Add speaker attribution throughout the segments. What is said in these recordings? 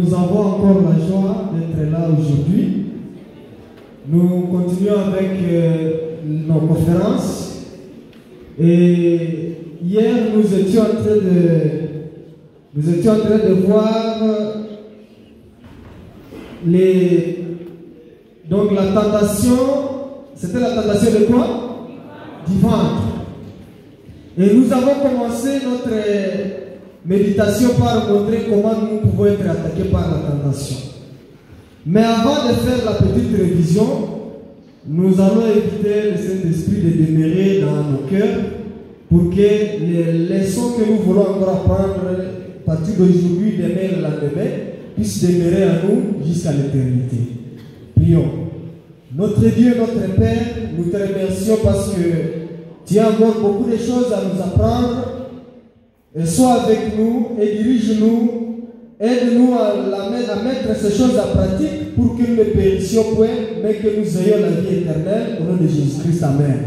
Speaker 1: Nous avons encore la joie d'être là aujourd'hui. Nous continuons avec nos conférences. Et hier, nous étions en train de voir donc la tentation. C'était la tentation de quoi? Du ventre. Et nous avons commencé notre méditation par montrer comment nous pouvons être attaqués par la tentation. Mais avant de faire la petite révision, nous allons éviter le Saint-Esprit de demeurer dans nos cœurs pour que les leçons que nous voulons encore apprendre à partir d'aujourd'hui, demain et le lendemain, puissent demeurer à nous jusqu'à l'éternité. Prions. Notre Dieu, notre Père, nous te remercions parce que tu as encore beaucoup de choses à nous apprendre. Et sois avec nous et dirige-nous. Aide-nous à mettre ces choses en pratique pour que nous ne périssions point, mais que nous ayons la vie éternelle au nom de Jésus-Christ. Amen.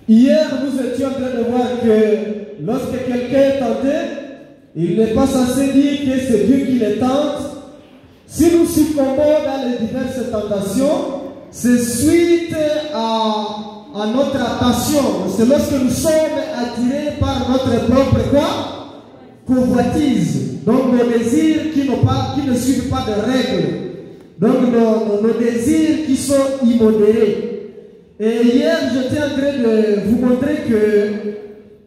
Speaker 1: Hier, nous étions en train de voir que lorsque quelqu'un est tenté, il n'est pas censé dire que c'est Dieu qui le tente. Si nous succombons dans les diverses tentations, c'est suite à notre attention. C'est lorsque nous sommes attirés par notre propre quoi? Convoitise. Donc nos désirs qui ne suivent pas de règles. Donc nos désirs qui sont immodérés. Et hier, j'étais en train de vous montrer que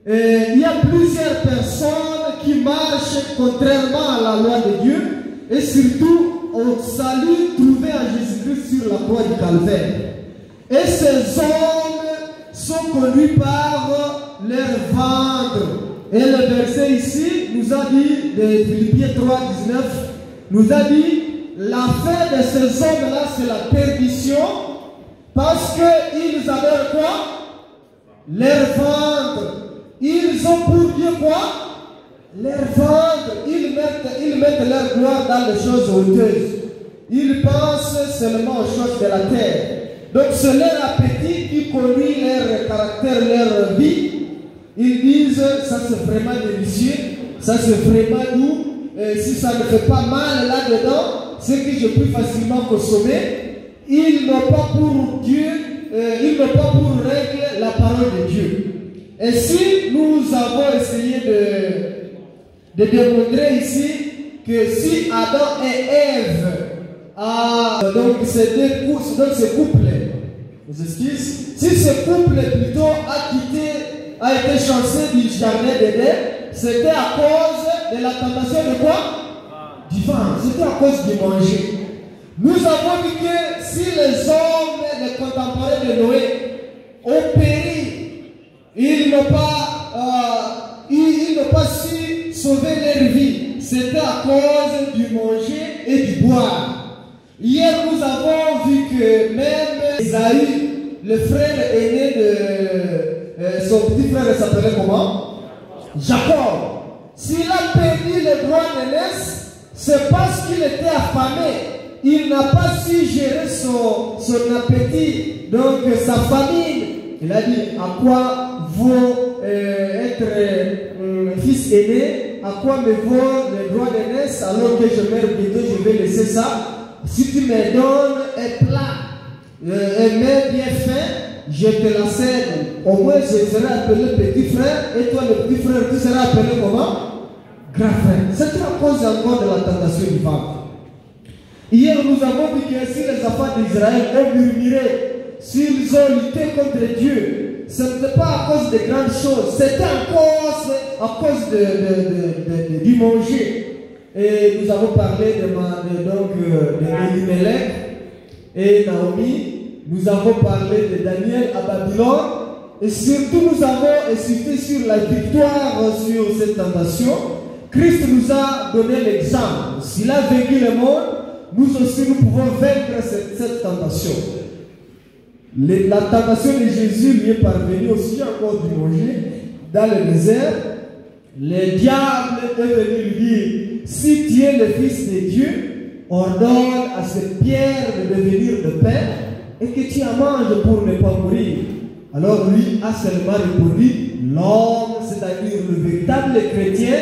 Speaker 1: il y a plusieurs personnes qui marchent contrairement à la loi de Dieu et surtout au salut trouvé en Jésus-Christ sur la croix du Calvaire. Et ces hommes sont conduits par leur ventre. Et le verset ici nous a dit, de Philippiens 3, 19, nous a dit, la fin de ces hommes-là, c'est la perdition, parce qu'ils adorent quoi? Leur ventre. Ils ont pour Dieu quoi? Leur ventre. Ils mettent leur gloire dans les choses honteuses. Ils pensent seulement aux choses de la terre. Donc c'est leur appétit qui conduit leur caractère, leur vie. Ils disent, ça c'est vraiment délicieux, ça c'est vraiment doux, et si ça ne fait pas mal là-dedans, c'est que je peux facilement consommer. Ils n'ont pas pour Dieu, ils n'ont pas pour règle la parole de Dieu. Et si nous avons essayé de démontrer ici que si Adam et Ève, donc ces couples, si ce couple plutôt a été chancé du jardin d'Éden, c'était à cause de la tentation de quoi? Du vent. C'était à cause du manger. Nous avons vu que si les hommes, les contemporains de Noé, ont péri, ils n'ont pas su sauver leur vie. C'était à cause du manger et du boire. Hier, nous avons vu que même Esaü, le frère aîné de son petit frère, s'appelait comment? Jacob. S'il a perdu le droit d'aînesse, c'est parce qu'il était affamé. Il n'a pas su gérer son appétit, donc sa famine. Il a dit, à quoi vaut être fils aîné? À quoi me vaut le droit d'aînesse alors que je meurs bientôt, je vais laisser ça? Si tu me donnes un plat, un mets bien fait, je te la cède. Au moins je serai appelé petit frère et toi le petit frère, tu seras appelé comment? Grand frère. C'est à cause encore de la tentation du ventre. Hier nous avons vu que si les enfants d'Israël ont murmuré, s'ils ont lutté contre Dieu, ce n'était pas à cause de grandes choses, c'était à cause du manger. Et nous avons parlé de Elimelech et Naomi. Nous avons parlé de Daniel à Babylone. Et surtout, nous avons insisté sur la victoire sur cette tentation. Christ nous a donné l'exemple. S'il a vaincu le monde, nous aussi nous pouvons vaincre cette tentation. La tentation de Jésus lui est parvenue aussi encore du manger dans le désert. Le diable est venu lui dire, si tu es le Fils de Dieu, ordonne à cette pierre de devenir de pain et que tu en manges pour ne pas mourir. Alors lui a seulement répondu, l'homme, c'est-à-dire le véritable chrétien,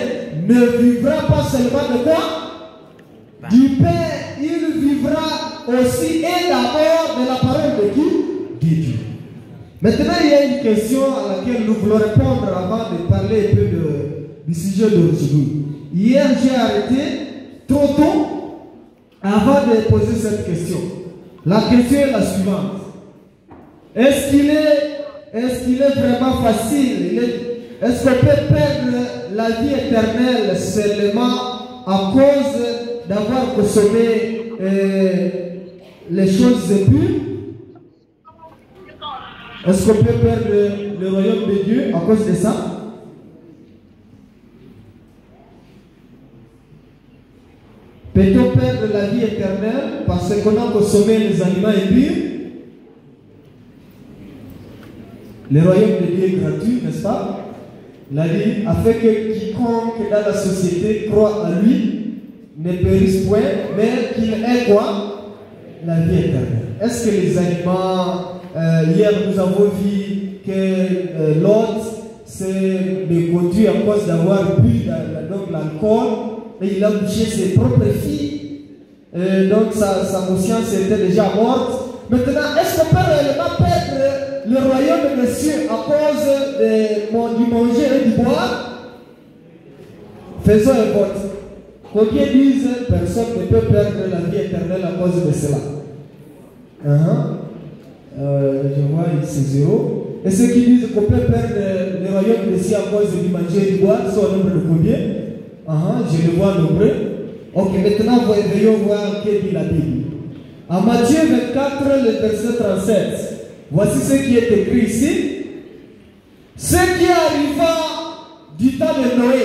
Speaker 1: ne vivra pas seulement de quoi? du pain, il vivra aussi et d'abord de la parole de qui? De Dieu. Maintenant, il y a une question à laquelle nous voulons répondre avant de parler un peu du sujet d'aujourd'hui. Hier, j'ai arrêté trop tôt avant de poser cette question. La question est la suivante. Est-ce qu'il est vraiment facile? Est-ce qu'on peut perdre la vie éternelle seulement à cause d'avoir consommé les choses impures? Est-ce qu'on peut perdre le royaume de Dieu à cause de ça? Peut-on perdre la vie éternelle parce qu'on a consommé les aliments impurs? Le royaume de Dieu est gratuit, n'est-ce pas? La Bible a fait que quiconque dans la société croit à lui ne périsse point, mais qu'il ait quoi? La vie éternelle. Est-ce que les aliments, hier nous avons vu que l'autre s'est déconduit à cause d'avoir bu donc l'alcool et il a bouché ses propres filles, donc sa conscience était déjà morte. Maintenant, est-ce qu'on peut réellement perdre le royaume des cieux à cause du manger et du boire? Faisons un vote. Combien disent personne ne peut perdre la vie éternelle à cause de cela? Je vois ici 0. Et ceux qui disent qu'on peut perdre le royaume des cieux à cause du manger et du boire sont au nombre de combien? Je le vois nombreux. Ok, maintenant voyons voir ce que dit la Bible. En Matthieu 24, le verset 37, voici ce qui est écrit ici. Ce qui arriva du temps de Noé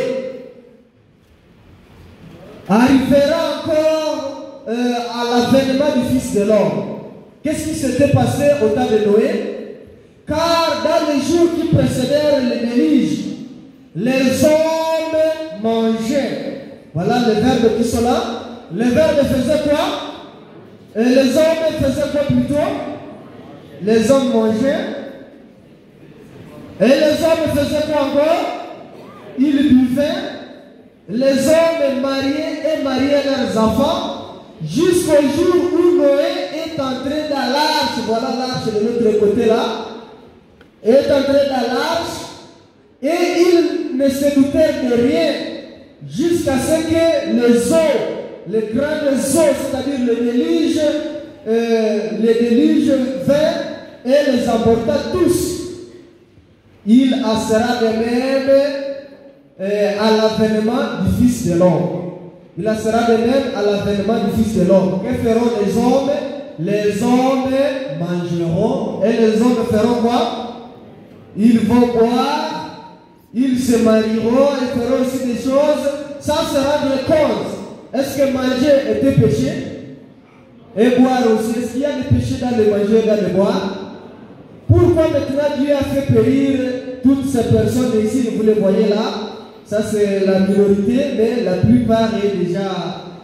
Speaker 1: arrivera encore à l'avènement du Fils de l'homme. Qu'est-ce qui s'était passé au temps de Noé? Car dans les jours qui précédèrent le déluge, les hommes mangeaient. Voilà les verbes qui sont là. Les verbes faisaient quoi? Et les hommes faisaient quoi plutôt? Les hommes mangeaient. Et les hommes faisaient quoi encore? Ils buvaient. Les hommes mariaient leurs enfants jusqu'au jour où Noé est entré dans l'arche. Voilà l'arche de l'autre côté là. Est entré dans l'arche et il ne se doutait de rien jusqu'à ce que les eaux, les grandes eaux, c'est-à-dire le déluge vint et les emporta tous. Il en sera de même à l'avènement du Fils de l'homme. Il en sera de même à l'avènement du Fils de l'homme. Que feront les hommes? Les hommes mangeront et les hommes feront quoi? Ils vont boire, ils se marieront et feront aussi des choses sans se rendre compte. Est-ce que manger était péché? Et boire aussi. Est-ce qu'il y a des péchés dans le manger et dans le boire? Pourquoi maintenant Dieu a fait périr toutes ces personnes ici? Vous les voyez là. Ça c'est la minorité, mais la plupart est déjà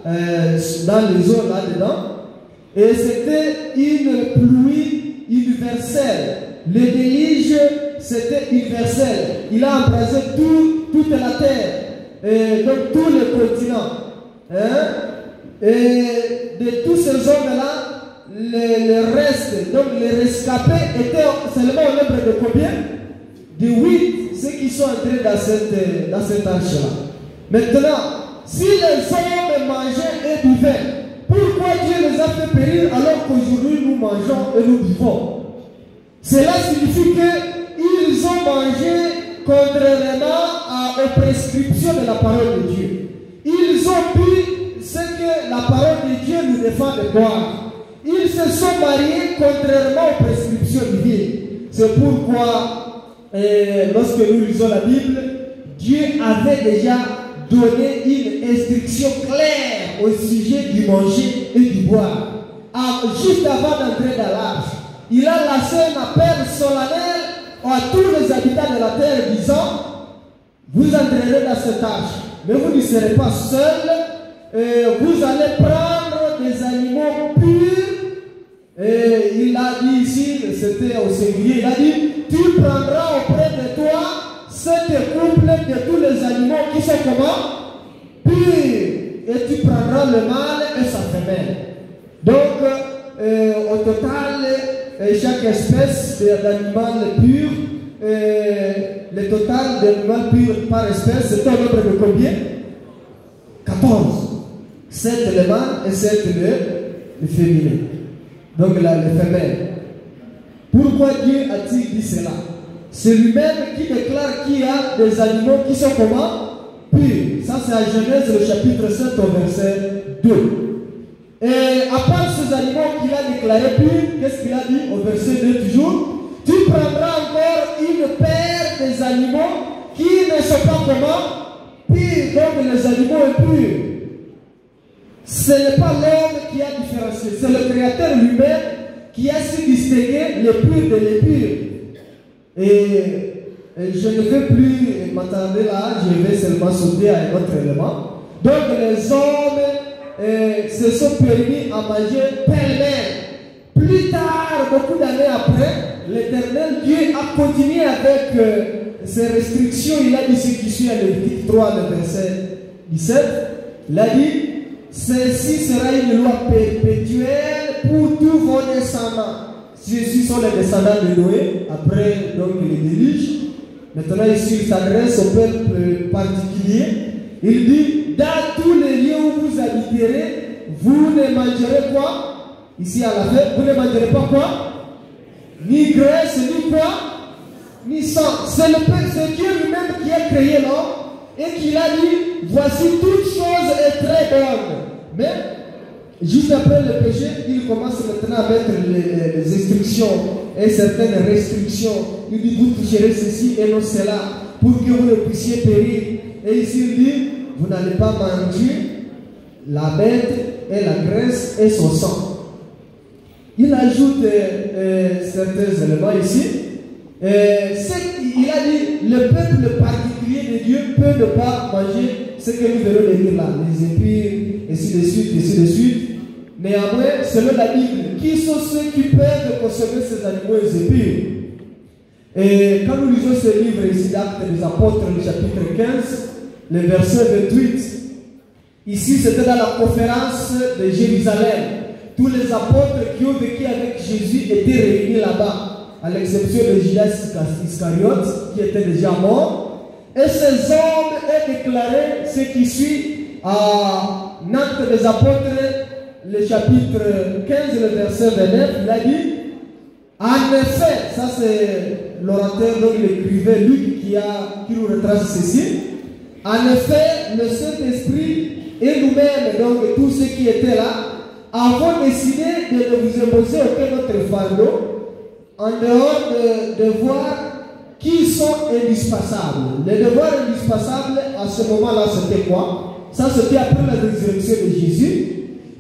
Speaker 1: dans les eaux là-dedans. Et c'était une pluie universelle. Le déluge, c'était universel. Il a embrasé toute la terre, et donc tous les continents. Et de tous ces hommes-là, le reste, donc les rescapés étaient seulement au nombre de combien? De 8, ceux qui sont entrés dans cette arche-là. Maintenant, si les hommes mangeaient et buvaient, pourquoi Dieu les a fait périr alors qu'aujourd'hui nous mangeons et nous buvons? Cela signifie qu'ils ont mangé contrairement aux prescriptions de la parole de Dieu. Ils ont bu ce que la parole de Dieu nous défend de boire. Ils se sont mariés contrairement aux prescriptions divines. C'est pourquoi, lorsque nous lisons la Bible, Dieu avait déjà donné une instruction claire au sujet du manger et du boire. Juste avant d'entrer dans l'arche, il a lancé un appel solennel à tous les habitants de la terre disant: vous entrerez dans cette arche, mais vous ne serez pas seuls, vous allez prendre des animaux purs. Et il a dit ici, c'était au singulier, il a dit: tu prendras auprès de toi 7 couples de tous les animaux qui sont comment? Purs. Et tu prendras le mâle et total, chaque espèce d'animal pur, le total d'animal pur par espèce, c'est un nombre de combien? 14. 7 le mâle et 7 le féminin. Donc là, le femelle. Pourquoi Dieu a-t-il dit cela? C'est lui-même qui déclare qu'il y a des animaux qui sont comment? Purs. Ça, c'est à Genèse, le chapitre 7, au verset 2. Et à part ces animaux qu'il a déclarés purs, qu'est-ce qu'il a dit au verset 2 toujours? Tu prendras encore une paire des animaux qui ne sont pas comment? Purs, donc les animaux impurs. Ce n'est pas l'homme qui a différencié, c'est le Créateur lui-même qui a su distinguer les purs de l'impur. Et je ne vais plus m'attarder là, je vais seulement sauter à un autre élément. Donc les hommes se sont permis à manger pêle-mêle. Plus tard, beaucoup d'années après, l'Éternel Dieu a continué avec ses restrictions. Il a dit ce qui suit à Lévitique 3, le verset 17. Il a dit, ceci sera une loi perpétuelle pour tous vos descendants. Ceux-ci sont les descendants de Noé, après donc les déluge. Maintenant ici il s'adresse au peuple particulier. Il dit, dans tous les lieux où vous habiterez, vous ne mangerez quoi? Ici à la fin, vous ne mangerez pas quoi? Ni graisse, ni quoi? Ni sang. C'est Dieu lui-même qui a créé l'homme et qui a dit, voici toute chose est très bonne. Mais juste après le péché, il commence maintenant à mettre les instructions et certaines restrictions. Il dit, vous toucherez ceci et non cela, pour que vous ne puissiez périr. Et ici il dit, vous n'allez pas manger la bête et la graisse et son sang. Il ajoute certains éléments ici. Il a dit, le peuple particulier de Dieu peut ne pas manger ce que nous venons de dire là, les épis, ainsi de suite, ainsi de suite. Néanmoins, selon la Bible, qui sont ceux qui peuvent consommer ces animaux épis? Et quand nous lisons ce livre ici d'Actes des Apôtres, le chapitre 15, le verset 28, ici c'était dans la conférence de Jérusalem. Tous les apôtres qui ont vécu avec Jésus étaient réunis là-bas, à l'exception de Judas Iscariote, qui était déjà mort. Et ces hommes ont déclaré ce qui suit à Actes des Apôtres, le chapitre 15, le verset 29. Il a dit, en effet, ça c'est l'orateur dont il écrivait, Luc, qui nous retrace ceci. En effet, le Saint-Esprit et nous-mêmes, donc tous ceux qui étaient là, avons décidé de ne vous imposer aucun autre fardeau en dehors de voir qui sont indispensables. Les devoirs indispensables à ce moment-là, c'était quoi? Ça, c'était après la résurrection de Jésus.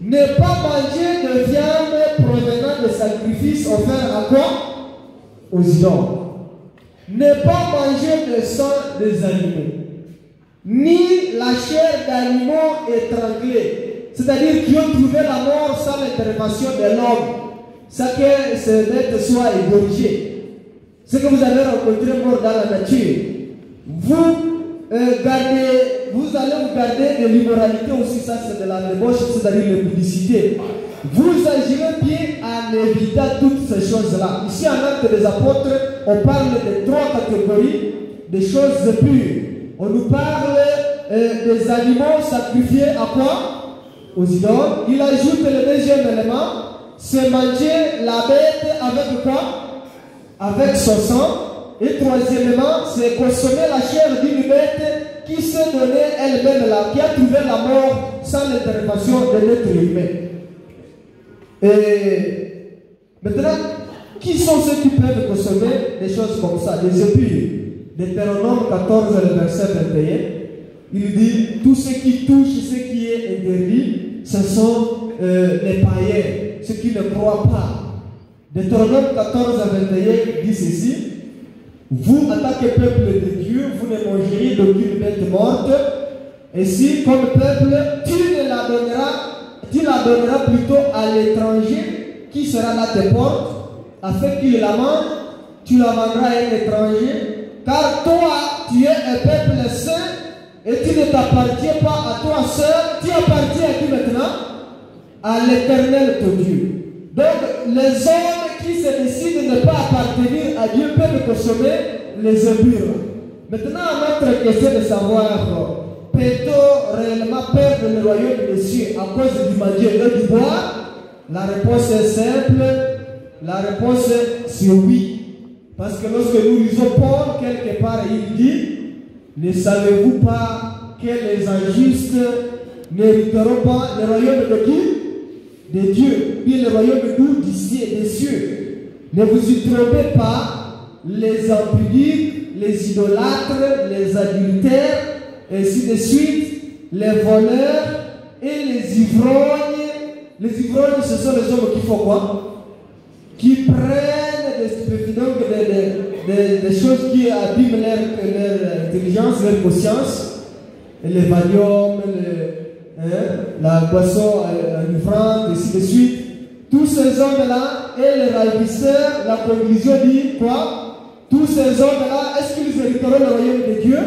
Speaker 1: Ne pas manger de viande provenant de sacrifices offerts à quoi? Aux idoles. Ne pas manger de sang des animaux, ni la chair d'animaux étranglés, c'est-à-dire qui ont trouvé la mort sans l'intervention de l'homme, sans que ces bêtes soient égorgées. Ce que vous avez rencontré mort dans la nature, vous allez vous garder de l'immoralité aussi, ça c'est de la débauche, c'est-à-dire l'impudicité. Vous agirez bien en évitant toutes ces choses-là. Ici, en Actes des Apôtres, on parle de 3 catégories de choses pures. On nous parle des animaux sacrifiés à quoi? Aux idoles. Il ajoute le deuxième élément, c'est manger la bête avec quoi? Avec son sang. Et troisièmement, c'est consommer la chair d'une bête qui s'est donnée elle-même là, qui a trouvé la mort sans l'intervention de l'être humain. Et maintenant, qui sont ceux qui peuvent consommer des choses comme ça, des épures? Deutéronome 14, le verset 21, il dit, tous ceux qui touchent ce qui est interdit, ce sont les païens, ceux qui ne croient pas. Deutéronome 14 à 21 dit ceci, vous, en tant que peuple de Dieu, vous ne mangeriez d'aucune bête morte, et si, comme peuple, tu la donneras plutôt à l'étranger qui sera là tes portes, afin qu'il la mange, tu la vendras à un étranger, car toi, tu es un peuple saint, et tu ne t'appartiens pas à toi seul, tu appartiens à qui maintenant? À l'Éternel ton Dieu. Donc, les hommes qui se décident de ne pas appartenir à Dieu peuvent consommer les impurs. Maintenant, notre question est de savoir, peut-on réellement perdre le royaume des cieux à cause du manger et du bois? La réponse est simple. La réponse c'est oui. Parce que lorsque nous lisons Paul, quelque part, il dit, ne savez-vous pas que les injustes n'hériteront pas le royaume de qui? De Dieu. Puis le royaume des cieux. Ne vous y trompez pas, les impudiques, les idolâtres, les adultères, et ainsi de suite, les voleurs et les ivrognes. Les ivrognes, ce sont les hommes qui font quoi? Qui prennent des stupéfiants, des choses qui abîment leur intelligence, leur conscience, les valium, la boisson enivrante, et ainsi de suite. Tous ces hommes-là et les ravisseurs, la conclusion dit quoi? Tous ces hommes-là, est-ce qu'ils hériteront le royaume de Dieu?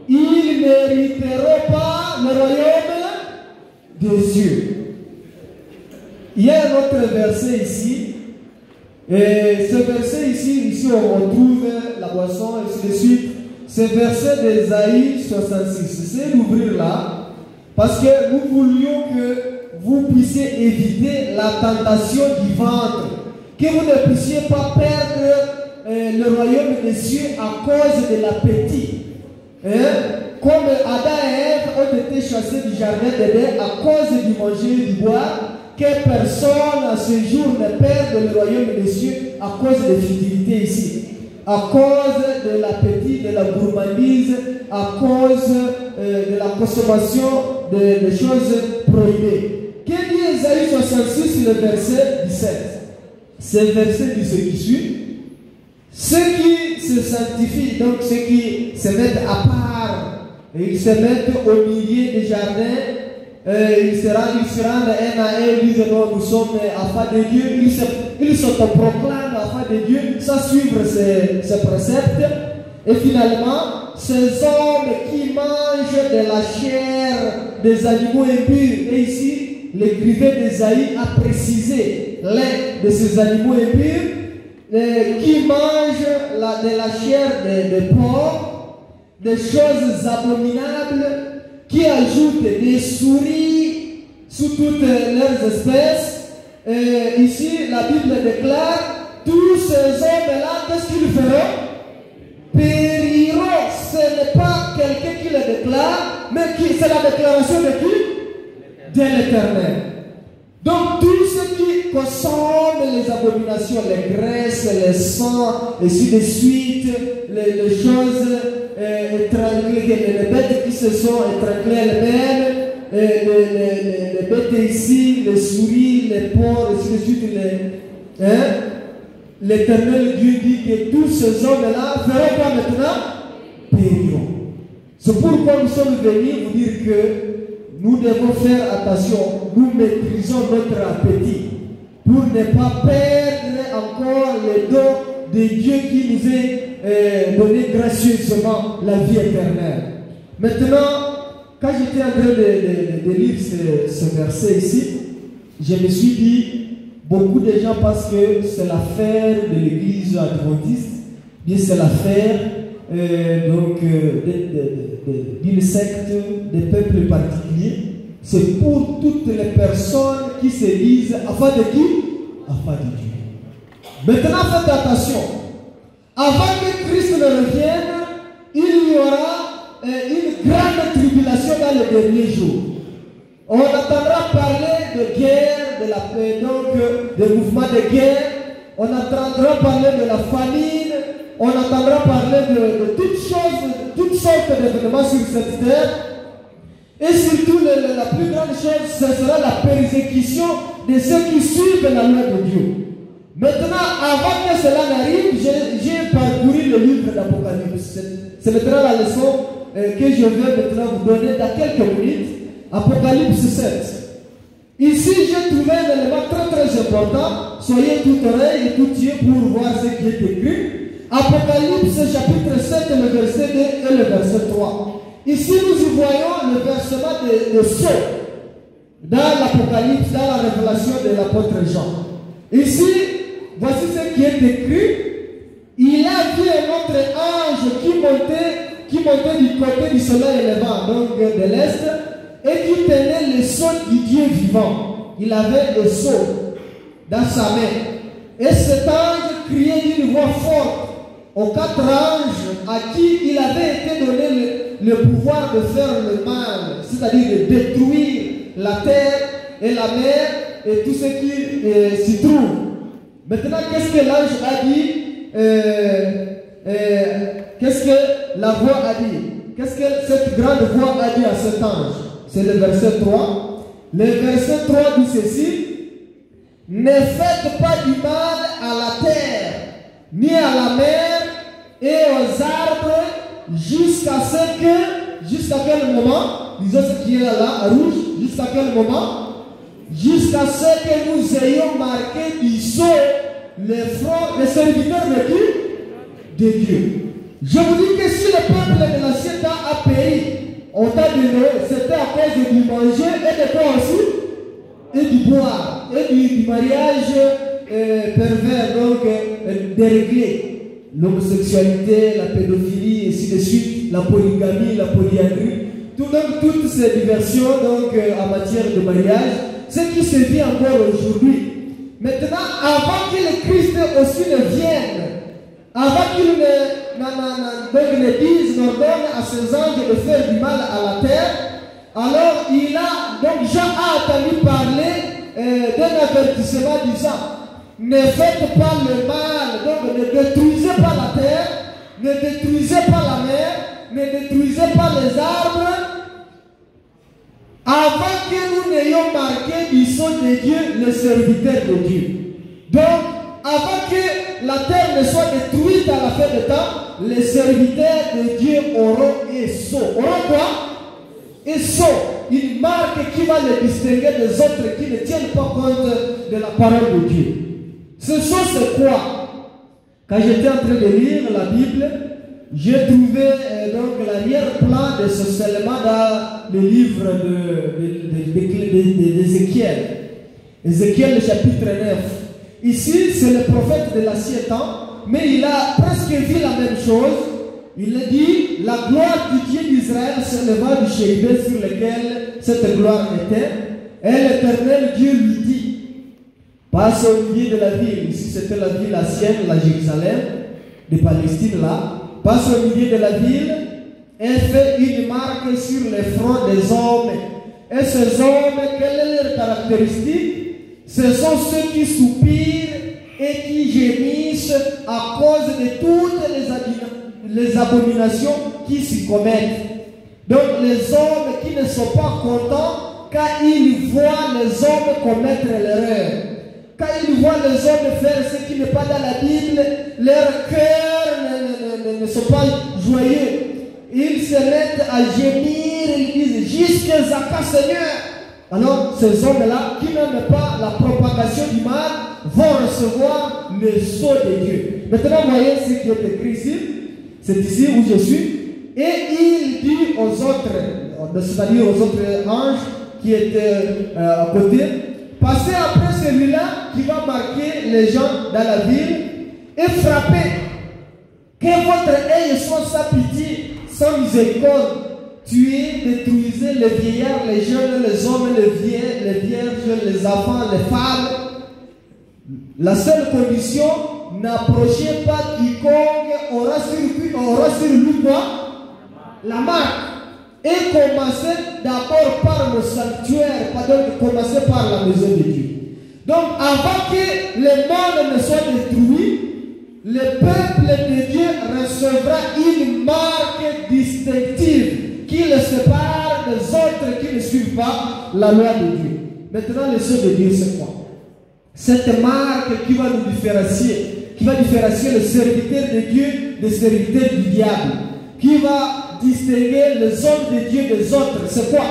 Speaker 1: Ils n'hériteront pas le royaume des cieux. Il y a un autre verset ici. Et ce verset ici on retrouve la boisson, et ainsi de suite. Ce verset d'Ésaïe 66. C'est d'ouvrir là. Parce que nous voulions que vous puissiez éviter la tentation du ventre. Que vous ne puissiez pas perdre le royaume des cieux à cause de l'appétit. Comme Adam et Ève ont été chassés du jardin d'Éden à cause du manger et du boire, que personne à ce jour ne perde le royaume des cieux à cause de futilité ici, à cause de l'appétit, de la gourmandise, à cause de la consommation de choses prohibées. Que dit Ésaïe 66, le verset 17? Ce verset dit ce qui suit. Ceux qui se sanctifient, donc ceux qui se mettent à part, et ils se mettent au milieu des jardins, ils se rendent un à un, ils disent non, nous sommes afin de Dieu, ils s'autoproclament afin de Dieu, sans suivre ces préceptes. Et finalement, ces hommes qui mangent de la chair des animaux impurs, et ici, l'écrivain d'Ésaïe a précisé l'un de ces animaux impurs, qui mangent de la chair de porc, des choses abominables, qui ajoutent des souris sous toutes leurs espèces. Ici, la Bible déclare, tous ces hommes-là, qu'est-ce qu'ils feront? Périront. Ce n'est pas quelqu'un qui le déclare, mais c'est la déclaration de qui? De l'Éternel. Donc, tous ceux qui consomment les abominations, les graisses, les sangs, et ainsi de suite, les choses étranglées, les bêtes qui se sont étranglées elles-mêmes, les bêtes ici, les souris, les porcs, et ainsi de suite, l'Éternel Dieu dit que tous ces hommes-là feront pas maintenant périront. C'est pourquoi nous sommes venus vous dire que nous devons faire attention, nous maîtrisons notre appétit pour ne pas perdre encore les dons de Dieu qui nous est donné gracieusement la vie éternelle. Maintenant, quand j'étais en train de lire ce verset ici, je me suis dit, beaucoup de gens pensent que c'est l'affaire de l'église adventiste, bien c'est l'affaire d'une secte, des peuples particuliers. C'est pour toutes les personnes qui se disent afin de qui? Afin de Dieu. Maintenant, faites attention. Avant que Christ ne revienne, il y aura une grande tribulation dans les derniers jours. On entendra parler de guerre, de la paix, donc de mouvements de guerre. On entendra parler de la famine. On entendra parler de toutes choses, toutes sortes d'événements sur cette terre. Et surtout, la plus grande chose, ce sera la persécution de ceux qui suivent la loi de Dieu. Maintenant, avant que cela n'arrive, j'ai parcouru le livre d'Apocalypse. C'est maintenant la leçon que je vais maintenant vous donner dans quelques minutes. Apocalypse 7. Ici, j'ai trouvé un élément très très important. Soyez tout oreilles et tout yeux pour voir ce qui est écrit. Apocalypse chapitre 7, le verset 2 et le verset 3. Ici, nous y voyons le versement de sceaux dans l'Apocalypse, dans la révélation de l'apôtre Jean. Ici, voici ce qui est écrit. Il a vu un autre ange qui montait du côté du soleil levant, donc de l'est, et qui tenait le sceau du Dieu vivant. Il avait le sceau dans sa main. Et cet ange criait d'une voix forte aux 4 anges à qui il avait été donné le pouvoir de faire le mal, c'est-à-dire de détruire la terre et la mer et tout ce qui s'y trouve. Maintenant, qu'est-ce que l'ange a dit? Qu'est-ce que la voix a dit? Qu'est-ce que cette grande voix a dit à cet ange? C'est le verset 3. Le verset 3 dit ceci: ne faites pas du mal à la terre, ni à la mer et aux arbres, jusqu'à quel moment? Disons ce qui est là, à rouge, jusqu'à quel moment? Jusqu'à ce que nous ayons marqué du sceau les fronts des serviteurs de qui? De Dieu. Je vous dis que si le peuple de l'ancien temps a péri au temps de Noé, c'était à cause du manger et de quoi aussi? Et du boire, et du mariage pervers, donc déréglé. L'homosexualité, la pédophilie, et ainsi de suite, la polygamie, la polyandrie, toutes ces diversions donc, en matière de mariage, ce qui se vit encore aujourd'hui. Maintenant, avant que le Christ aussi ne vienne, avant qu'il ne dise, n'ordonne à ses anges de faire du mal à la terre, alors donc Jean a entendu parler d'un avertissement disant: ne faites pas le mal, donc ne détruisez pas la terre, ne détruisez pas la mer, ne détruisez pas les arbres, avant que nous n'ayons marqué du sceau de Dieu, le serviteur de Dieu. Donc, avant que la terre ne soit détruite à la fin du temps, les serviteurs de Dieu auront un sceau. Auront quoi? Un sceau. Une marque qui va les distinguer des autres qui ne tiennent pas compte de la parole de Dieu. Ce sceau, c'est quoi? Quand j'étais en train de lire la Bible, j'ai trouvé donc l'arrière-plan de ce scellement dans le livre d'Ézéchiel. Ézéchiel, chapitre 9. Ici, c'est le prophète de l'ancien temps, mais il a presque vu la même chose. Il a dit: la gloire du Dieu d'Israël s'éleva du chérubin sur lequel cette gloire était. Et l'Éternel Dieu lui dit: passe au milieu de la ville. Ici, c'était la ville ancienne, la Jérusalem, de Palestine là. Passe au milieu de la ville et fait une marque sur les fronts des hommes. Et ces hommes, quelle est leur caractéristique? Ce sont ceux qui soupirent et qui gémissent à cause de toutes les abominations qui s'y commettent. Donc les hommes qui ne sont pas contents quand ils voient les hommes commettre l'erreur. Quand ils voient les hommes faire ce qui n'est pas dans la Bible, leur cœur ne sont pas joyeux. Ils se mettent à gémir, ils disent: jusqu'à quand, Seigneur? Alors, ces hommes-là, qui n'aiment pas la propagation du mal, vont recevoir le sceau de Dieu. Maintenant, voyez ce qui est écrit ici. C'est ici où je suis. Et il dit aux autres, c'est-à-dire aux autres anges qui étaient à côté: passez après celui-là qui va marquer les gens dans la ville et frappez. Que votre œil soit sans pitié, sans miséricorde. Tuez, détruisez les vieillards, les jeunes, les hommes, les vierges, les enfants, les femmes. La seule condition: n'approchez pas quiconque aura sur lui quoi? La marque. Et commencez d'abord par le sanctuaire, pardon, commencez par la maison de Dieu. Donc, avant que le monde ne soit détruit, le peuple de Dieu recevra une marque distinctive qui le sépare des autres qui ne suivent pas la loi de Dieu. Maintenant, le sceau de Dieu, c'est quoi? Cette marque qui va nous différencier, qui va différencier le serviteur de Dieu des serviteurs du diable, qui va distinguer les hommes de Dieu des autres. C'est quoi?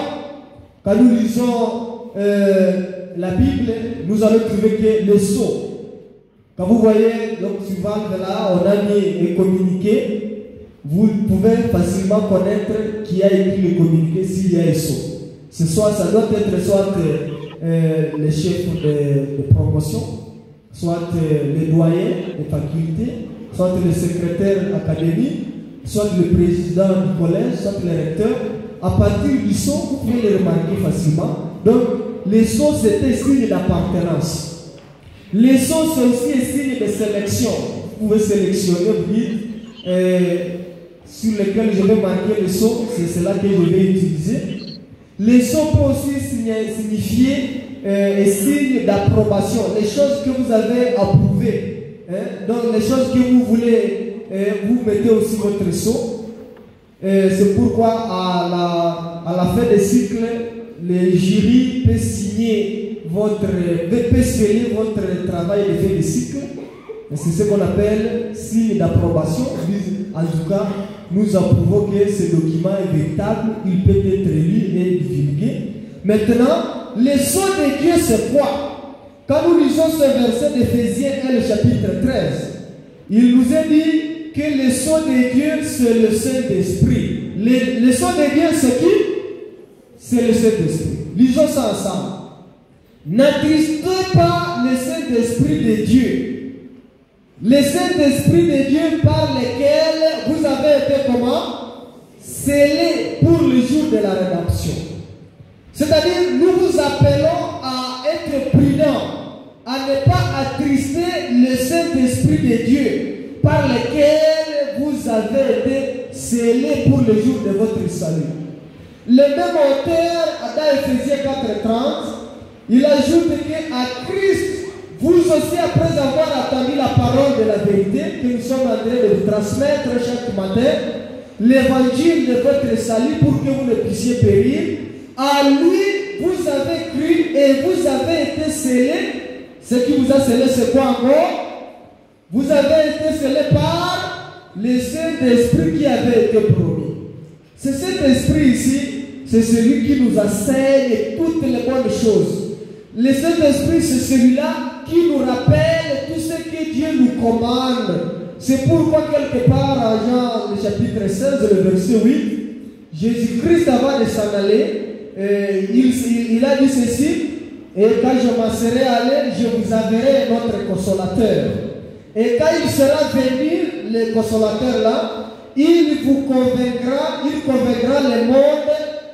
Speaker 1: Quand nous lisons la Bible, nous allons trouver que le sceau. Quand vous voyez, donc suivant là, on a mis et communiqué, vous pouvez facilement connaître qui a écrit le communiqué s'il y a un sceau. Ce soit, ça doit être soit le chef de promotion, soit les doyens des facultés, soit le secrétaire académique, soit le président du collège, soit le recteur. À partir du son, vous pouvez les remarquer facilement. Donc, les sons, c'était signe d'appartenance. Les sons, c'est aussi un signe de sélection. Vous pouvez sélectionner, vous dites, sur lesquels je vais marquer le son, c'est cela que je vais utiliser. Les sons peuvent aussi signifier un signe d'approbation, les choses que vous avez approuvées. Donc, les choses que vous voulez, vous mettez aussi votre son. C'est pourquoi à la fin des cycles, le jury peut signer peut sceller votre travail de fin de cycle. C'est ce qu'on appelle signe d'approbation. En tout cas, nous approuvons que ce document est véritable, il peut être lu et divulgué. Maintenant, le sceau de Dieu, c'est quoi? Quand nous lisons ce verset d'Éphésiens 1, chapitre 13, il nous est dit que le sceau de Dieu, c'est le Saint-Esprit. Le sceau de Dieu, c'est qui? C'est le Saint-Esprit. Lisons ça ensemble. N'attristez pas le Saint-Esprit de Dieu. Le Saint-Esprit de Dieu par lequel vous avez été comment? Scellés pour le jour de la rédemption. C'est-à-dire, nous vous appelons à être prudents, à ne pas attrister le Saint-Esprit de Dieu par lequel vous avez été scellés pour le jour de votre salut. Le même auteur, dans Éphésiens 4:30, il ajoute qu'à Christ, vous aussi, après avoir entendu la parole de la vérité que nous sommes en train de vous transmettre chaque matin, l'évangile de votre salut pour que vous ne puissiez périr, à lui, vous avez cru et vous avez été scellés. Ce qui vous a scellé, c'est quoi encore? Vous avez été scellés par le Saint-Esprit qui avait été promis. Ce Saint-Esprit ici, c'est celui qui nous enseigne toutes les bonnes choses. Le Saint-Esprit, c'est celui-là qui nous rappelle tout ce que Dieu nous commande. C'est pourquoi quelque part, en Jean, le chapitre 16, le verset 8, Jésus-Christ, avant de s'en aller, il a dit ceci: et quand je m'en serai allé, je vous enverrai notre consolateur. Et quand il sera venu, le consolateur là, il convaincra le monde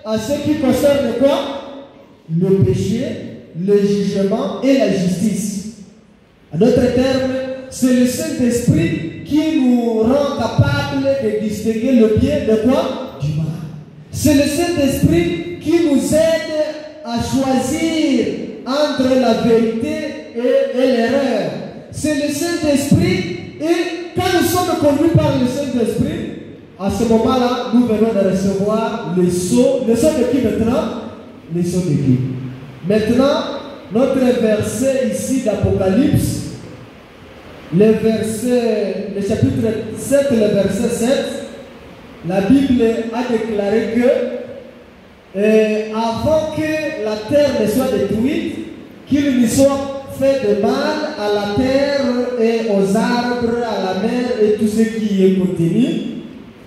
Speaker 1: à ce qui concerne quoi? Le péché, le jugement et la justice. En d'autres termes, c'est le Saint-Esprit qui nous rend capables de distinguer le bien de quoi? Du mal. C'est le Saint-Esprit qui nous aide à choisir entre la vérité et l'erreur. C'est le Saint-Esprit, et quand nous sommes conduits par le Saint-Esprit, à ce moment-là, nous venons de recevoir le sceau. Le sceau de qui maintenant? Le sceau de Dieu. Maintenant, notre verset ici d'Apocalypse, le chapitre 7, le verset 7, la Bible a déclaré que avant que la terre ne soit détruite, qu'il ne soit fait de mal à la terre et aux arbres, à la mer et tout ce qui est contenu.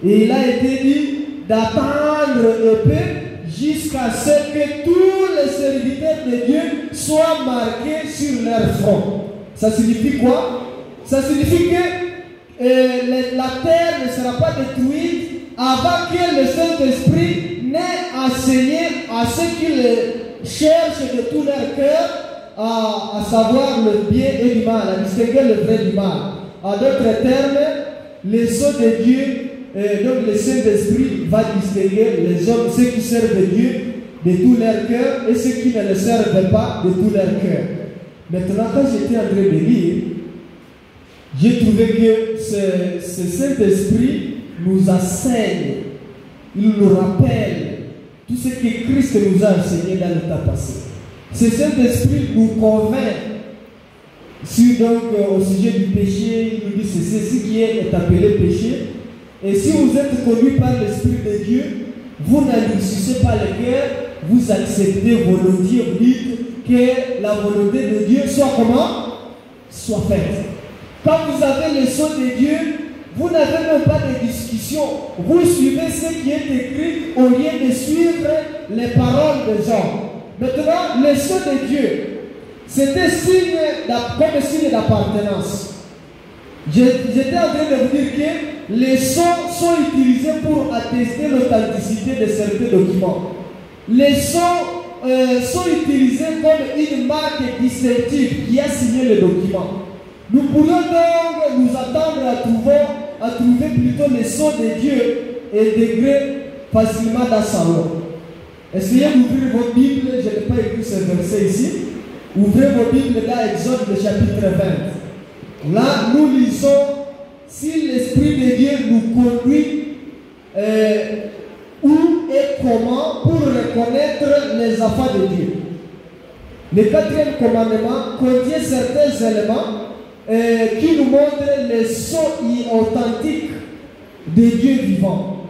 Speaker 1: Et il a été dit d'attendre un peu jusqu'à ce que tous les serviteurs de Dieu soient marqués sur leur front. Ça signifie quoi? Ça signifie que la terre ne sera pas détruite avant que le Saint-Esprit n'ait enseigné à ceux qui le cherchent de tout leur cœur à savoir le bien et du mal, à distinguer le vrai du mal. En d'autres termes, les sceaux de Dieu, donc le Saint-Esprit va distinguer les hommes, ceux qui servent Dieu de tout leur cœur et ceux qui ne le servent pas de tout leur cœur. Maintenant, quand j'étais en train de lire, j'ai trouvé que ce Saint-Esprit nous enseigne, il nous rappelle tout ce que Christ nous a enseigné dans le temps passé. Ce Saint-Esprit nous convainc au sujet du péché. Il nous dit c'est ceci qui est appelé péché. Et si vous êtes conduit par l'Esprit de Dieu, vous n'adoucissez pas le cœur, vous acceptez volontiers, vous dites que la volonté de Dieu soit comment? Soit faite. Quand vous avez le sceau de Dieu, vous n'avez même pas de discussion. Vous suivez ce qui est écrit au lieu de suivre les paroles des hommes. Maintenant, le sceau de Dieu, C'était comme signe d'appartenance. J'étais en train de vous dire que les sons sont utilisés pour attester l'authenticité de certains documents. Les sons sont utilisés comme une marque distinctive qui a signé le document. Nous pourrions donc nous attendre à trouver plutôt les sons de Dieu et degrés facilement dans sa loi. Essayez d'ouvrir vos Bibles, je n'ai pas écrit ce verset ici. Ouvrez vos Bibles dans Exode chapitre 20. Là, nous lisons si l'Esprit de Dieu nous conduit où et comment pour reconnaître les enfants de Dieu. Le 4e commandement contient certains éléments qui nous montrent les sons authentiques de Dieu vivant.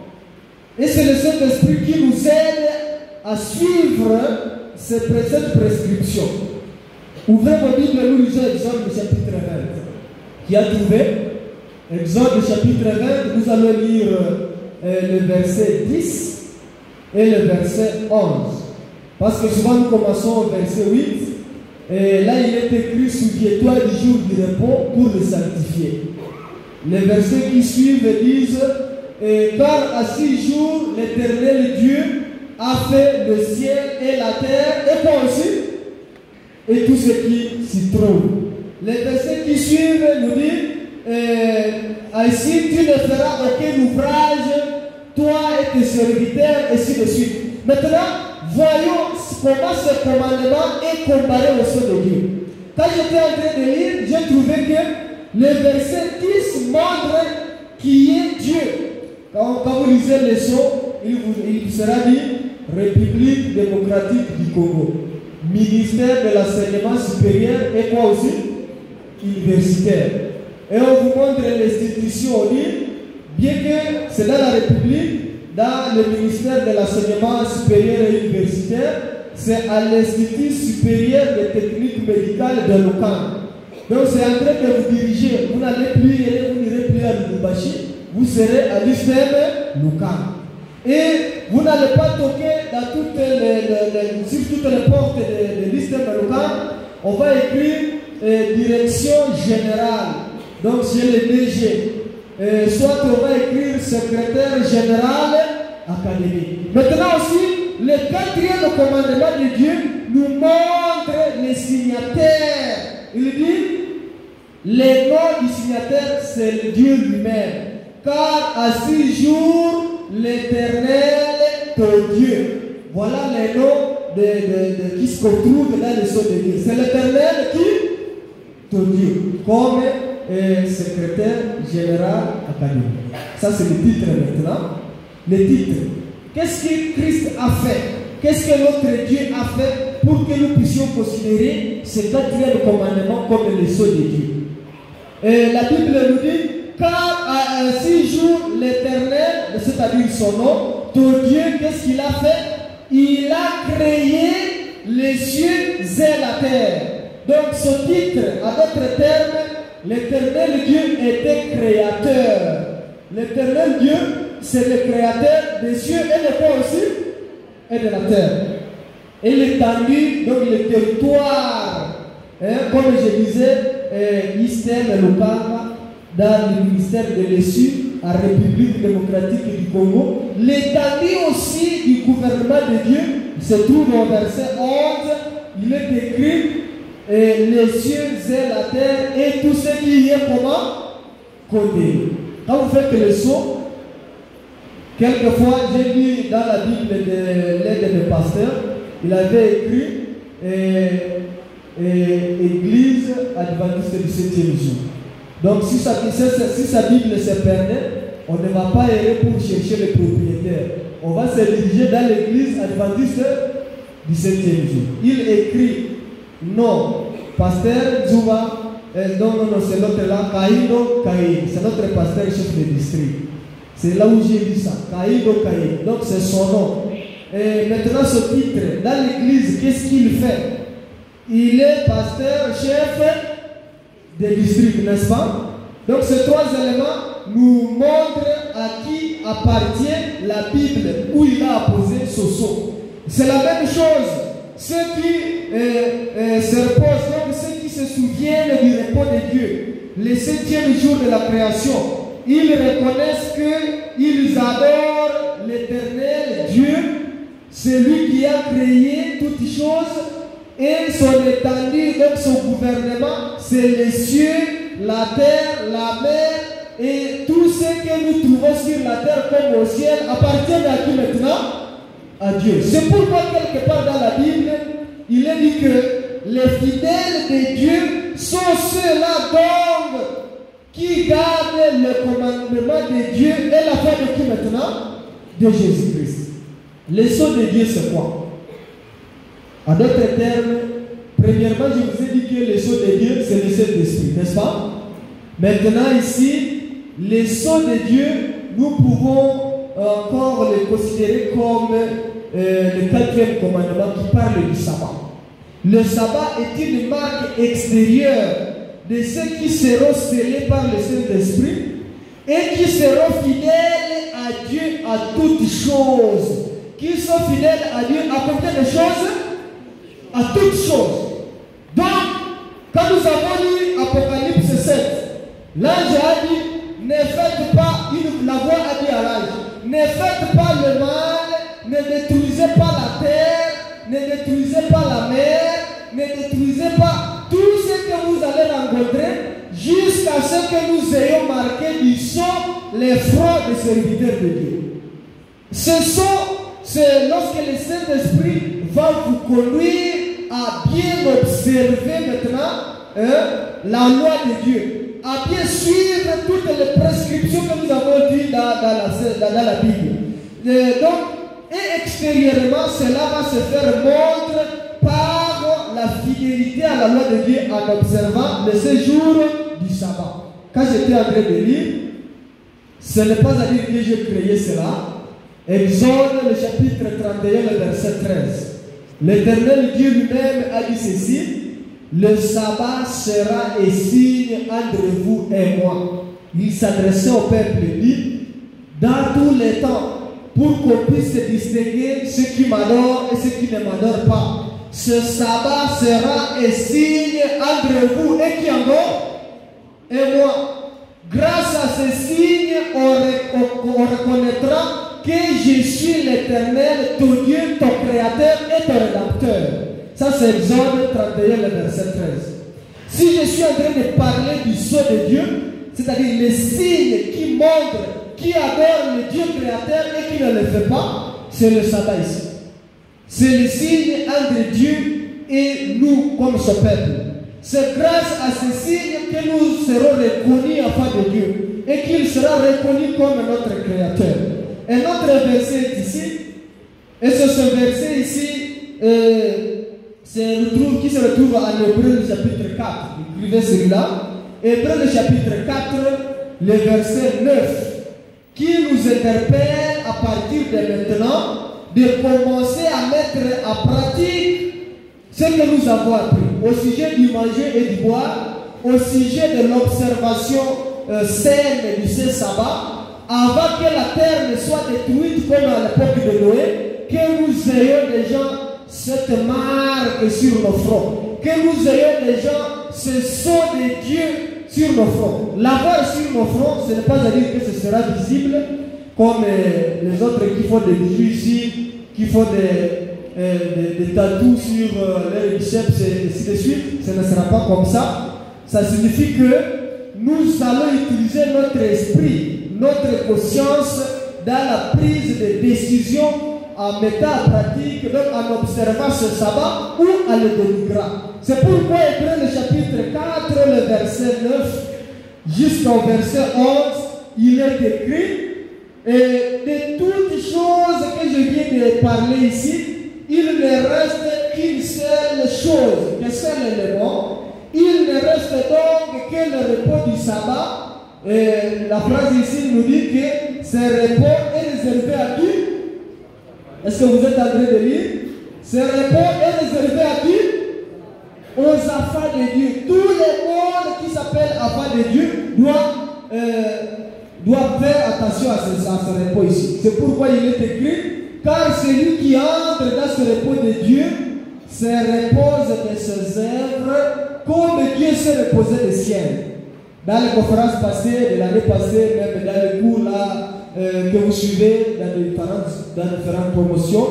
Speaker 1: Et c'est le Saint-Esprit qui nous aide à suivre cette prescription. Ouvrez vos Bibles, nous lisons Exode chapitre 20. Qui a trouvé Exode chapitre 20, nous allons lire le verset 10 et le verset 11. Parce que souvent nous commençons au verset 8. Et là il est écrit: souviens-toi du jour du repos pour le sanctifier. Les versets qui suivent disent: car à 6 jours l'Éternel Dieu a fait le ciel et la terre, et quoi aussi? Et tout ce qui s'y trouve. Les versets qui suivent nous disent: ainsi tu ne feras aucun ouvrage, toi et tes serviteurs, et ainsi de suite. Maintenant, voyons comment ce commandement est comparé au son de Dieu. Quand j'étais en train de lire, j'ai trouvé que le verset 10 montre qui est Dieu. Quand vous lisez les sons, il sera dit République démocratique du Congo, ministère de l'enseignement supérieur et quoi aussi? Universitaire. Et on vous montre l'institution, on dit, bien que c'est dans la République, dans le ministère de l'enseignement supérieur et universitaire, c'est à l'Institut supérieur des techniques médicales de Lukan. Donc c'est en train de vous diriger. Vous n'allez plus, vous n'irez plus à Lubumbashi, vous serez à l'USTM Lukan. Et vous n'allez pas toquer dans sur toutes les portes de l'USTM Lukan. On va écrire direction générale, donc c'est le DG, soit on va écrire secrétaire général académique. Maintenant aussi, le 4e commandement de Dieu nous montre les signataires. Il dit, le nom du signataire c'est Dieu lui-même, car à 6 jours l'Éternel ton Dieu. Voilà les noms qui se retrouvent dans le son de Dieu. C'est l'Éternel qui Dieu, comme secrétaire général académique. Ça c'est le titre maintenant. Le titre. Qu'est-ce que Christ a fait? Qu'est-ce que notre Dieu a fait pour que nous puissions considérer ce 4e commandement comme le son de Dieu? Et la Bible nous dit: car à 6 jours l'Éternel, c'est-à-dire son nom, ton Dieu, qu'est-ce qu'il a fait? Il a créé les cieux et la terre. Donc ce titre, à d'autres termes, l'Éternel Dieu était créateur. L'Éternel Dieu, c'est le créateur des cieux et de quoi aussi? Et de la terre. Et l'étendue, donc le territoire, comme je disais, l'Istem et l'Okama, dans le ministère de l'ESU, à République démocratique du Congo. L'étendue aussi du gouvernement de Dieu se trouve au verset 11. Il est écrit: les cieux et la terre et tout ce qui y est comment? Codé. Quand vous faites le saut, quelquefois j'ai lu dans la Bible de l'aide de pasteur, il avait écrit Église adventiste du 7e jour. Donc si sa Bible se perdait, on ne va pas errer pour chercher le propriétaire. On va se diriger dans l'église adventiste du 7e jour. Il écrit: non, pasteur Zouba, non, c'est l'autre là, Kaido Kai, c'est notre pasteur chef de district. C'est là où j'ai dit ça, Kaido Kai, donc c'est son nom. Et maintenant ce titre, dans l'église, qu'est-ce qu'il fait? Il est pasteur chef de district, n'est-ce pas? Donc ces 3 éléments nous montrent à qui appartient la Bible, où il a apposé ce sceau. C'est la même chose. Ceux qui se reposent souviennent du repos de Dieu, le 7e jour de la création. Ils reconnaissent qu'ils adorent l'Éternel Dieu, celui qui a créé toutes choses, et son étendue, donc son gouvernement, c'est les cieux, la terre, la mer, et tout ce que nous trouvons sur la terre comme au ciel appartient à qui maintenant? À Dieu. C'est pourquoi quelque part dans la Bible, il est dit que les fidèles de Dieu sont ceux-là donc qui gardent le commandement de Dieu et la foi de qui maintenant? De Jésus-Christ. Les sceaux de Dieu, c'est quoi? En d'autres termes, premièrement, je vous ai dit que les sceaux de Dieu, c'est le Saint-Esprit, n'est-ce pas? Maintenant, ici, les sceaux de Dieu, nous pouvons encore les considérer comme le 4e commandement qui parle du sabbat. Le sabbat est une marque extérieure de ceux qui seront scellés par le Saint-Esprit et qui seront fidèles à Dieu à toutes choses. Qui sont fidèles à Dieu à combien de choses? À toutes choses. Donc, quand nous avons lu Apocalypse 7, l'ange a dit, ne faites pas, la voix a dit à l'ange, ne faites pas le mal, ne détruisez pas la terre, ne détruisez pas la mer, ne détruisez pas tout ce que vous allez rencontrer jusqu'à ce que nous ayons marqué du sang les fronts des serviteurs de Dieu. C'est lorsque le Saint-Esprit va vous conduire à bien observer maintenant la loi de Dieu, à bien suivre toutes les prescriptions que nous avons vues dans la Bible. Et extérieurement, cela va se faire montre par la fidélité à la loi de Dieu en observant le séjour du sabbat. Quand j'étais en train de lire, ce n'est pas à dire que j'ai créé cela. Exode, le chapitre 31, le verset 13. L'Éternel Dieu lui-même a dit ceci: le sabbat sera un signe entre vous et moi. Il s'adressait au peuple et dit: dans tous les temps, pour qu'on puisse distinguer ceux qui m'adorent et ceux qui ne m'adorent pas, ce sabbat sera un signe entre vous et qui encore et moi. Grâce à ce signe, on reconnaîtra que je suis l'Éternel, ton Dieu, ton Créateur et ton Rédempteur. Ça, c'est Exode 31, le verset 13. Si je suis en train de parler du sceau de Dieu, c'est-à-dire les signes qui montrent qui adore le Dieu créateur et qui ne le fait pas, c'est le sabbat ici. C'est le signe entre Dieu et nous comme son peuple. C'est grâce à ce signe que nous serons reconnus enfants de Dieu et qu'il sera reconnu comme notre créateur. Un autre verset est ici, et c'est ce verset ici qui se retrouve en Hébreu le chapitre 4. Écrivez celui-là. Hébreu le chapitre 4, le verset 9, qui nous interpelle à partir de maintenant de commencer à mettre en pratique ce que nous avons appris au sujet du manger et du boire, au sujet de l'observation saine du Saint-Sabbat, avant que la terre ne soit détruite comme à l'époque de Noé, que nous ayons déjà cette marque sur nos fronts, que nous ayons déjà ce sceau de Dieu sur nos fronts. L'avoir sur nos fronts, ce n'est pas à dire que ce sera visible comme les autres qui font des bijoux ici, qui font des tatous sur les biceps et ainsi de suite. Ce ne sera pas comme ça. Ça signifie que nous allons utiliser notre esprit, notre conscience dans la prise de décision en mettant en pratique, donc en observant ce sabbat ou en le dénigrant. C'est pourquoi Hébreu le chapitre 4, le verset 9 jusqu'au verset 11, il est écrit: et de toutes choses que je viens de parler ici, il ne reste qu'une seule chose. Quel est l'élément? Il ne reste donc que le repos du sabbat. Et la phrase ici nous dit que ce repos est réservé à qui? Est-ce que vous êtes en train de lire? Ce repos est réservé à qui? Aux enfants de Dieu. Tout le monde qui s'appelle enfant de Dieu doit faire attention à ce repos ici. C'est pourquoi il est écrit: car celui qui entre dans ce repos de Dieu se repose de ses œuvres, comme Dieu s'est reposé des ciels. Dans les conférences passées, de l'année passée, même dans les cours là, que vous suivez dans différentes promotions,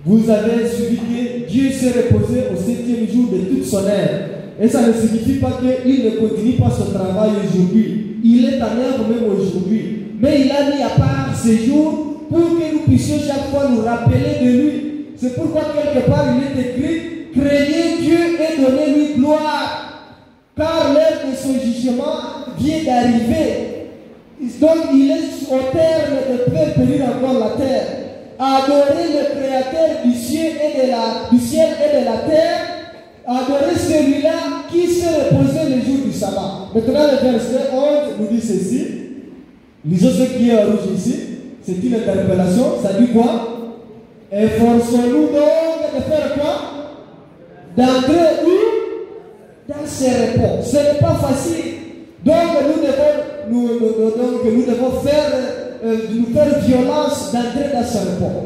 Speaker 1: vous avez suivi que Dieu s'est reposé au 7e jour de toute son œuvre. Et ça ne signifie pas qu'il ne continue pas son travail aujourd'hui. Il est en œuvre même aujourd'hui. Mais il a mis à part ce jour pour que nous puissions chaque fois nous rappeler de lui. C'est pourquoi quelque part il est écrit, craignez Dieu et donnez-lui gloire. Car l'heure de son jugement vient d'arriver. Donc il est au terme de faire périr encore la terre. Adorer le Créateur du ciel et de la terre. Adorer celui-là qui s'est reposé le jour du sabbat. Maintenant le verset 11 nous dit ceci. Lisons ce qui est en rouge ici. C'est une interpellation. Ça dit quoi? Efforçons-nous donc de faire quoi? D'entrer où? Dans ce repos. Ce n'est pas facile. Donc nous devons nous faire violence d'entrer dans ce repos.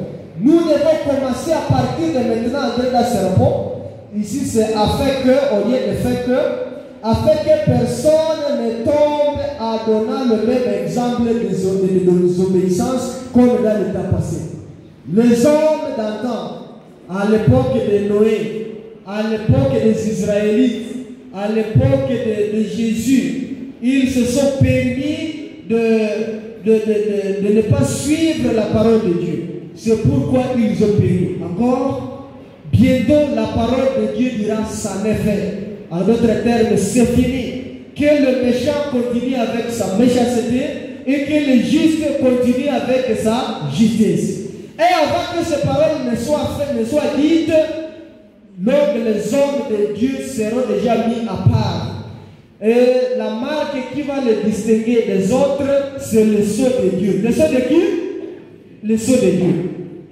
Speaker 1: Nous devons commencer à partir de maintenant à entrer dans ce repos. Ici c'est afin que, au lieu de faire que, afin que personne ne tombe en donnant le même exemple de désobéissance comme dans le temps passé. Les hommes d'antan, à l'époque de Noé, à l'époque des Israélites, à l'époque de Jésus, ils se sont permis de ne pas suivre la parole de Dieu. C'est pourquoi ils ont péri. Encore, bientôt la parole de Dieu dira ça n'est fait. En d'autres termes, c'est fini. Que le méchant continue avec sa méchanceté et que le juste continue avec sa justice. Et avant que ces paroles ne soient dites, donc les hommes de Dieu seront déjà mis à part. Et la marque qui va les distinguer des autres, c'est le sceau de Dieu. Le sceau de qui? Le sceau de Dieu.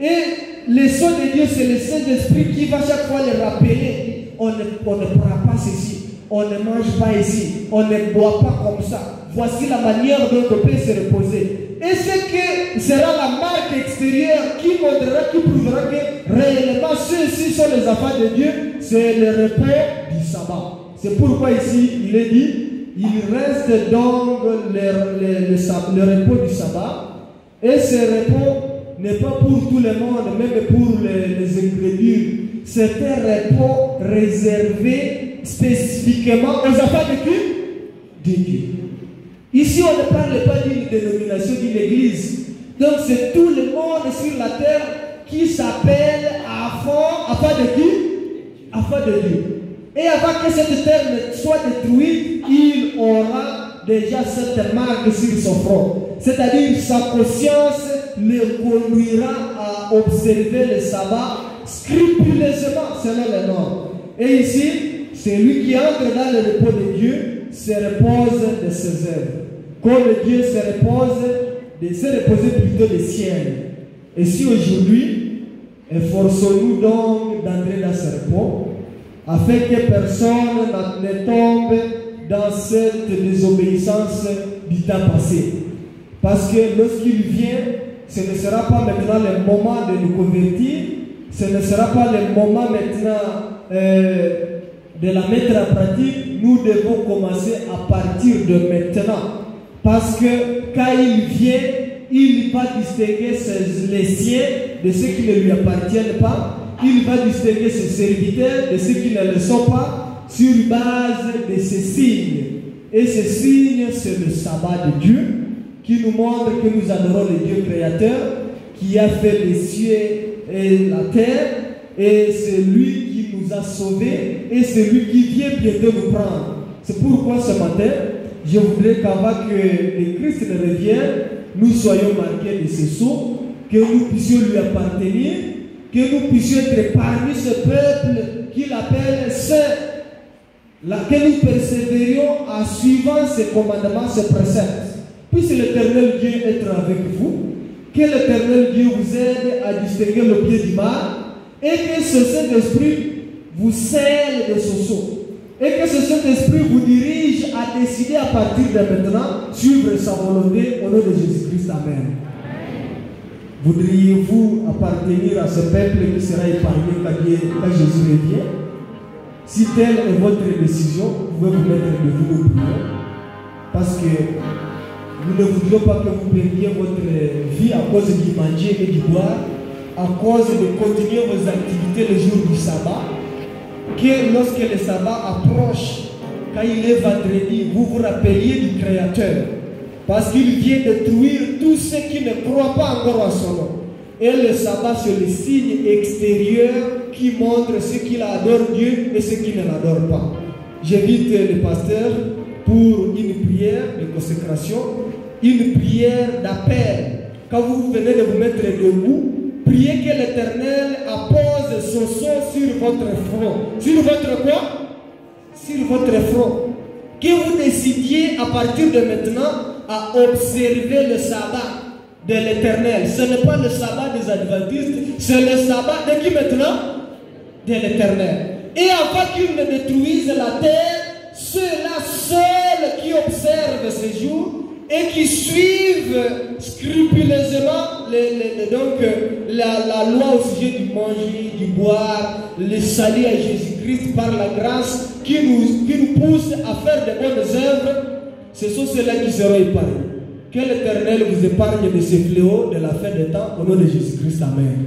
Speaker 1: Et le sceau de Dieu, c'est le Saint-Esprit qui va chaque fois les rappeler. On ne prend pas ceci, on ne mange pas ici, on ne boit pas comme ça. Voici la manière dont on peut se reposer. Et ce que sera la marque extérieure qui montrera, qui prouvera que réellement ceux-ci sont les enfants de Dieu, c'est le repos du sabbat. C'est pourquoi ici il est dit, il reste donc le repos du sabbat. Et ce repos n'est pas pour tout le monde, même pour les incrédules. C'est un repos réservé spécifiquement aux enfants de qui? De Dieu. Ici, on ne parle pas d'une dénomination, d'une église. Donc, c'est tout le monde sur la terre qui s'appelle afin de qui? Afin de Dieu. Et avant que cette terre soit détruite, il aura déjà cette marque sur son front. C'est-à-dire, sa conscience le conduira à observer le sabbat scrupuleusement selon les normes. Et ici, celui qui entre dans le repos de Dieu se repose de ses œuvres. Comme Dieu se reposer plutôt des ciels. Et si aujourd'hui, efforçons-nous donc d'entrer dans ce repos, afin que personne ne tombe dans cette désobéissance du temps passé. Parce que lorsqu'il vient, ce ne sera pas maintenant le moment de nous convertir, ce ne sera pas le moment maintenant de la mettre en pratique. Nous devons commencer à partir de maintenant. Parce que quand il vient, il va distinguer les siens de ceux qui ne lui appartiennent pas. Il va distinguer ses serviteurs de ceux qui ne le sont pas sur base de ces signes. Et ces signes, c'est le sabbat de Dieu qui nous montre que nous adorons le Dieu créateur qui a fait les cieux et la terre. Et c'est lui qui nous a sauvés et c'est lui qui vient bientôt nous prendre. C'est pourquoi ce matin, je voudrais qu'avant que le Christ ne revienne, nous soyons marqués de ce sceau, que nous puissions lui appartenir, que nous puissions être parmi ce peuple qu'il appelle saint, que nous persévérions en suivant ses commandements, ses préceptes. Puisse l'Éternel Dieu être avec vous, que l'Éternel Dieu vous aide à distinguer le bien du mal, et que ce Saint-Esprit vous scelle de ce sceau. Et que ce Saint-Esprit vous dirige à décider à partir de maintenant suivre sa volonté au nom de Jésus-Christ. Amen. Voudriez-vous appartenir à ce peuple qui sera épargné quand Jésus revient? Si telle est votre décision, vous pouvez vous mettre debout au prier. Parce que nous ne voudrions pas que vous perdiez votre vie à cause du manger et du boire, à cause de continuer vos activités le jour du sabbat. Que lorsque le sabbat approche, quand il est vendredi, vous vous rappeliez du Créateur. Parce qu'il vient détruire tous ceux qui ne croient pas encore en son nom. Et le sabbat, c'est le signe extérieur qui montre ceux qui adorent Dieu et ceux qui ne l'adorent pas. J'invite le pasteur pour une prière de consécration, une prière d'appel. Quand vous venez de vous mettre debout, priez que l'Éternel appose son son sur votre front. Sur votre quoi? Sur votre front. Que vous décidiez à partir de maintenant à observer le sabbat de l'Éternel. Ce n'est pas le sabbat des Adventistes, c'est le sabbat de qui maintenant? De l'Éternel. Et avant qu'il ne détruise la terre, ceux-là seuls qui observent ces jours et qui suivent scrupuleusement la loi au sujet du manger, du boire, le salut à Jésus-Christ par la grâce qui nous pousse à faire de bonnes œuvres, ce sont ceux-là qui seront épargnés. Que l'Éternel vous épargne de ces fléaux de la fin des temps au nom de Jésus-Christ. Amen.